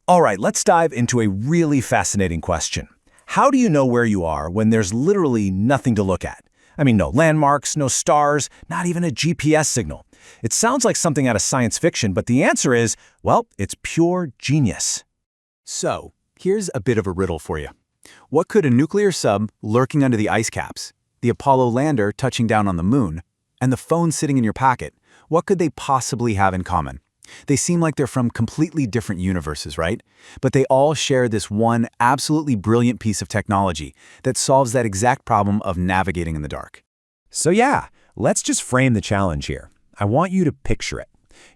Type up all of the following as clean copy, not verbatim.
All right, let's dive into a really fascinating question. How do you know where you are when there's literally nothing to look at? I mean, no landmarks, no stars, not even a GPS signal. It sounds like something out of science fiction, but the answer is, well, it's pure genius. So, here's a bit of a riddle for you. What could a nuclear sub lurking under the ice caps, the Apollo lander touching down on the moon, and the phone sitting in your pocket, what could they possibly have in common? They seem like they're from completely different universes, right? But they all share this one absolutely brilliant piece of technology that solves that exact problem of navigating in the dark. So yeah, let's just frame the challenge here. I want you to picture it.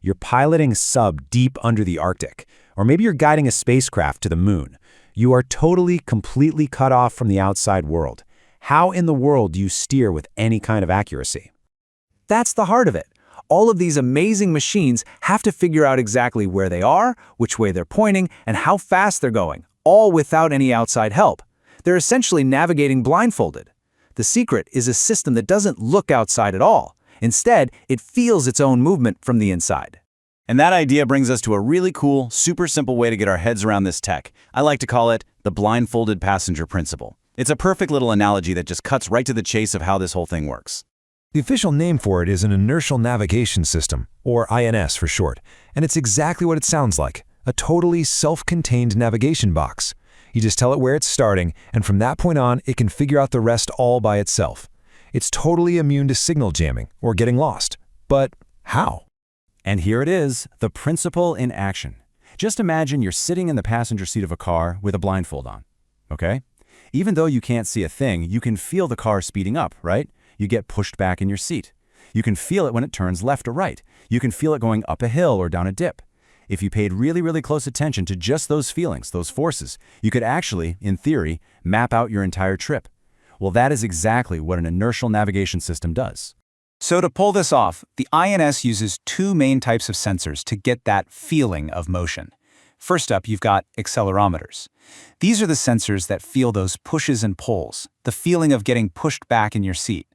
You're piloting a sub deep under the Arctic, or maybe you're guiding a spacecraft to the moon. You are totally, completely cut off from the outside world. How in the world do you steer with any kind of accuracy? That's the heart of it. All of these amazing machines have to figure out exactly where they are, which way they're pointing, and how fast they're going, all without any outside help. They're essentially navigating blindfolded. The secret is a system that doesn't look outside at all. Instead, it feels its own movement from the inside. And that idea brings us to a really cool, super simple way to get our heads around this tech. I like to call it the blindfolded passenger principle. It's a perfect little analogy that just cuts right to the chase of how this whole thing works. The official name for it is an Inertial Navigation System, or INS for short, and it's exactly what it sounds like, a totally self-contained navigation box. You just tell it where it's starting, and from that point on, it can figure out the rest all by itself. It's totally immune to signal jamming or getting lost. But how? And here it is, the principle in action. Just imagine you're sitting in the passenger seat of a car with a blindfold on, okay? Even though you can't see a thing, you can feel the car speeding up, right? You get pushed back in your seat. You can feel it when it turns left or right. You can feel it going up a hill or down a dip. If you paid really, really close attention to just those feelings, those forces, you could actually, in theory, map out your entire trip. Well, that is exactly what an inertial navigation system does. So to pull this off, the INS uses two main types of sensors to get that feeling of motion. First up, you've got accelerometers. These are the sensors that feel those pushes and pulls, the feeling of getting pushed back in your seat.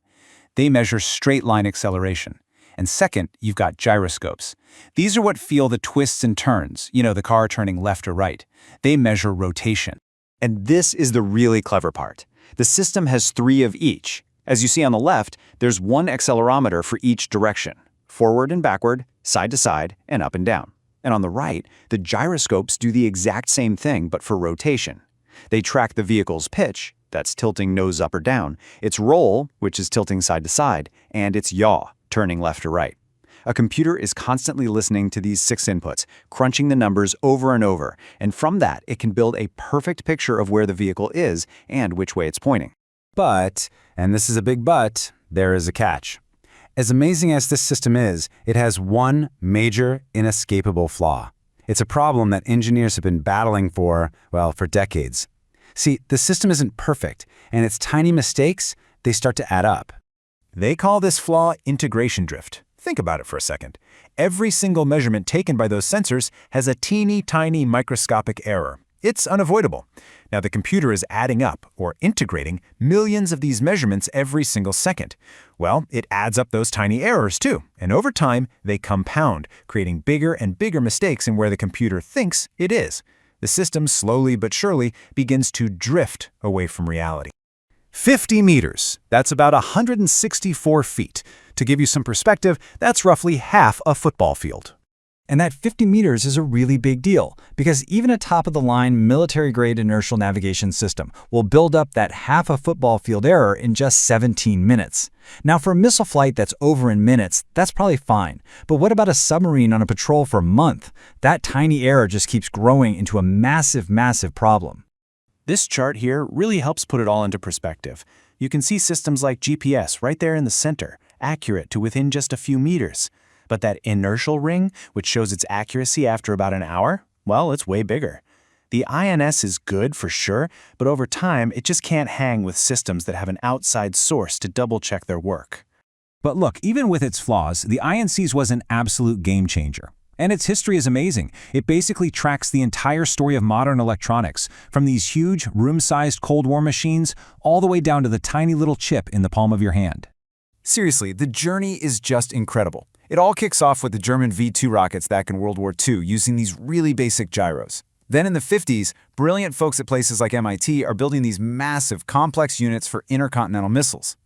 They measure straight-line acceleration. And second, you've got gyroscopes. These are what feel the twists and turns, the car turning left or right. They measure rotation. And this is the really clever part. The system has three of each. As you see on the left, there's one accelerometer for each direction, forward and backward, side to side, and up and down. And on the right, the gyroscopes do the exact same thing but for rotation. They track the vehicle's pitch, that's tilting nose up or down, its roll, which is tilting side to side, and its yaw, turning left or right. A computer is constantly listening to these 6 inputs, crunching the numbers over and over, and from that, it can build a perfect picture of where the vehicle is and which way it's pointing. But, and this is a big but, there is a catch. As amazing as this system is, it has one major, inescapable flaw. It's a problem that engineers have been battling for decades. See, the system isn't perfect, and its tiny mistakes, they start to add up. They call this flaw integration drift. Think about it for a second. Every single measurement taken by those sensors has a teeny tiny microscopic error. It's unavoidable. Now the computer is adding up, or integrating, millions of these measurements every single second. Well, it adds up those tiny errors too, and over time, they compound, creating bigger and bigger mistakes in where the computer thinks it is. The system slowly but surely begins to drift away from reality. 50 meters, that's about 164 feet. To give you some perspective, that's roughly half a football field. And that 50 meters is a really big deal, because even a top-of-the-line military-grade inertial navigation system will build up that half a football field error in just 17 minutes. Now, for a missile flight that's over in minutes, that's probably fine. But what about a submarine on a patrol for a month? That tiny error just keeps growing into a massive, massive problem. This chart here really helps put it all into perspective. You can see systems like GPS right there in the center, accurate to within just a few meters. But that inertial ring, which shows its accuracy after about an hour, well, it's way bigger. The INS is good for sure, but over time, it just can't hang with systems that have an outside source to double-check their work. But look, even with its flaws, the INC's was an absolute game changer. And its history is amazing. It basically tracks the entire story of modern electronics, from these huge, room-sized Cold War machines all the way down to the tiny little chip in the palm of your hand. Seriously, the journey is just incredible. It all kicks off with the German V-2 rockets back in World War II using these really basic gyros. Then in the 50s, brilliant folks at places like MIT are building these massive, complex units for intercontinental missiles.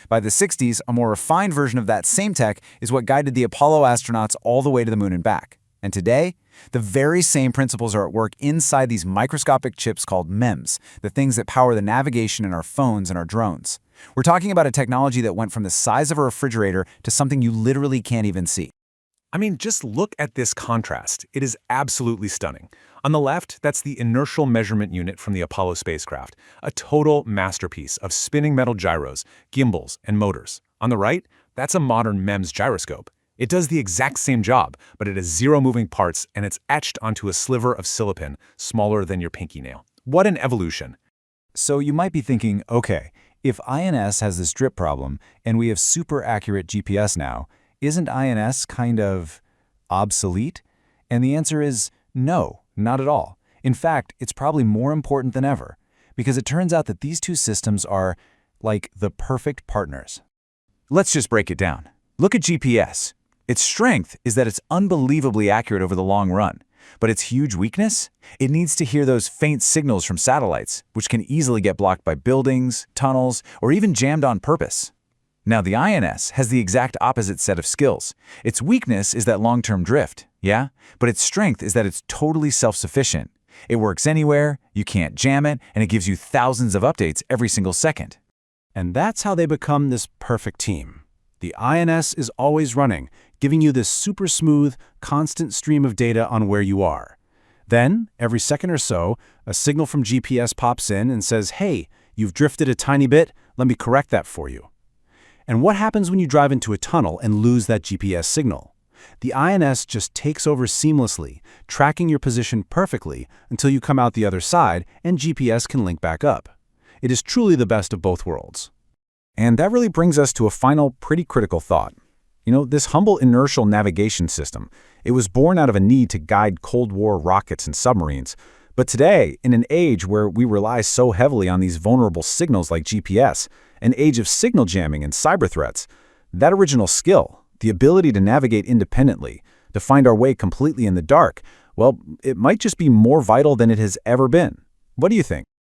By the 60s, a more refined version of that same tech is what guided the Apollo astronauts all the way to the moon and back. And today, the very same principles are at work inside these microscopic chips called MEMS, the things that power the navigation in our phones and our drones. We're talking about a technology that went from the size of a refrigerator to something you literally can't even see. I mean, just look at this contrast. It is absolutely stunning. On the left, that's the inertial measurement unit from the Apollo spacecraft, a total masterpiece of spinning metal gyros, gimbals, and motors. On the right, that's a modern MEMS gyroscope. It does the exact same job, but it has 0 moving parts and it's etched onto a sliver of silicon smaller than your pinky nail. What an evolution. So you might be thinking, okay, if INS has this drip problem and we have super accurate GPS now, isn't INS kind of obsolete? And the answer is no, not at all. In fact, it's probably more important than ever, because it turns out that these two systems are like the perfect partners. Let's just break it down. Look at GPS. Its strength is that it's unbelievably accurate over the long run. But its huge weakness? It needs to hear those faint signals from satellites, which can easily get blocked by buildings, tunnels, or even jammed on purpose. Now, the INS has the exact opposite set of skills. Its weakness is that long-term drift, yeah? But its strength is that it's totally self-sufficient. It works anywhere, you can't jam it, and it gives you thousands of updates every single second. And that's how they become this perfect team. The INS is always running, giving you this super smooth, constant stream of data on where you are. Then, every second or so, a signal from GPS pops in and says, hey, you've drifted a tiny bit, let me correct that for you. And what happens when you drive into a tunnel and lose that GPS signal? The INS just takes over seamlessly, tracking your position perfectly until you come out the other side and GPS can link back up. It is truly the best of both worlds. And that really brings us to a final, pretty critical thought. This humble inertial navigation system, it was born out of a need to guide Cold War rockets and submarines. But today, in an age where we rely so heavily on these vulnerable signals like GPS, an age of signal jamming and cyber threats, that original skill, the ability to navigate independently, to find our way completely in the dark, well, it might just be more vital than it has ever been. What do you think?